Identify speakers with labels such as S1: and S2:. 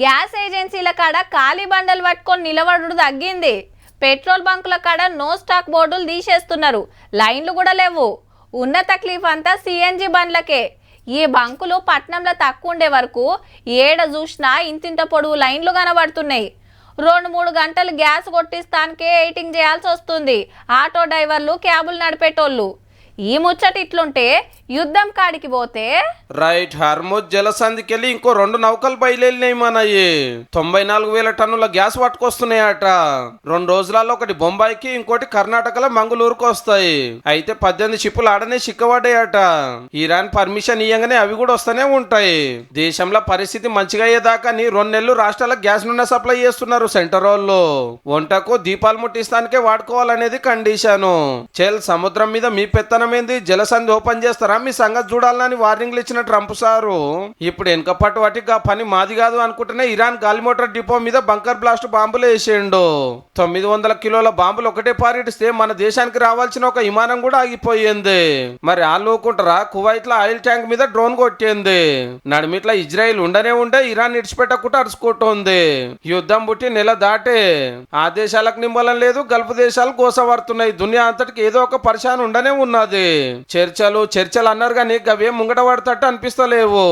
S1: Gas ఏజెన్సీల కాడ ఖాళీ బండలు పట్టుకొని నిలబడుడు తగ్గింది. పెట్రోల్ బంకుల కాడ నో స్టాక్ బోర్డులు తీసేస్తున్నారు. లైన్లు కూడా లేవు. ఉన్న తక్లీఫ్ అంతా సిఎన్జి బండ్లకే. ఈ బంకులు పట్నంలో తక్కువ ఉండే వరకు ఏడ చూసినా ఇంతింత పొడవు లైన్లు కనబడుతున్నాయి. 2-3 గంటలు గ్యాస్ కొట్టిస్తానికే వెయిటింగ్ చేయాల్సి వస్తుంది ఆటో డ్రైవర్లు, క్యాబులు నడిపేటోళ్ళు. ఈ ముచ్చట ఇట్లుంటే యుద్ధం కాడికి పోతే
S2: రైట్, హర్ముజ్ జలసంధికెళ్ళి ఇంకో 2 నౌకలు బయలుదేరినాయి. మనయ్యి 94,000 టన్నుల గ్యాస్ పట్టుకొస్తున్నాయట. 2 రోజులలో ఒకటి బొంబాయికి, ఇంకోటి కర్ణాటకలో మంగళూరుకు వస్తాయి. అయితే 18 షిప్పులు ఆడనే చిక్కబడ్డాయట. ఇరాన్ పర్మిషన్ ఇయ్యంగానే అవి కూడా వస్తూనే ఉంటాయి. దేశంలో పరిస్థితి మంచిగా అయ్యేదాకా 2 నెలలు రాష్ట్రాలకు గ్యాస్ నూనె సప్లై చేస్తున్నారు సెంటర్ వాళ్ళు. వంటకు దీపాలు ముట్టిస్తానికే వాడుకోవాలనేది కండిషను. చెల్, సముద్రం మీద మీ పెత్తనం ఏంది? జలసంధి ఓపెన్ చేస్తారా? మీ సంగతి చూడాలని వార్నింగ్లు ఇచ్చిన ట్రంప్ సారు ఇప్పుడు వెనకపట్టు వాటికి పని మాది కాదు అనుకుంటేనే ఇరాన్ గాలి మోటార్ డిపో మీద బంకర్ బ్లాస్ట్ బాంబులు వేసేయండు. 900 కిలోల బాంబులు ఒకటే పారిడిస్తే మన దేశానికి రావాల్సిన ఒక విమానం కూడా ఆగిపోయింది. మరి ఆలోకుంటారా? కువైట్ లో ఆయిల్ ట్యాంక్ మీద డ్రోన్ కొట్టింది. నడిమిట్లా ఇజ్రాయిల్ ఉండనే ఉండే ఇరాన్ ఇడిచిపెట్టకుండా అరుచుకుంటోంది. యుద్ధం పుట్టి నెల దాటే ఆ దేశాలకు నింబలం లేదు, గల్ఫ్ దేశాలు గోసపడుతున్నాయి. దునియా అంతటికి ఏదో ఒక పరిశాన్ ఉండనే ఉన్నది. చర్చలు అన్నారు కానీ గవే ముంగట పడతట్టు అనిపిస్తలేవు.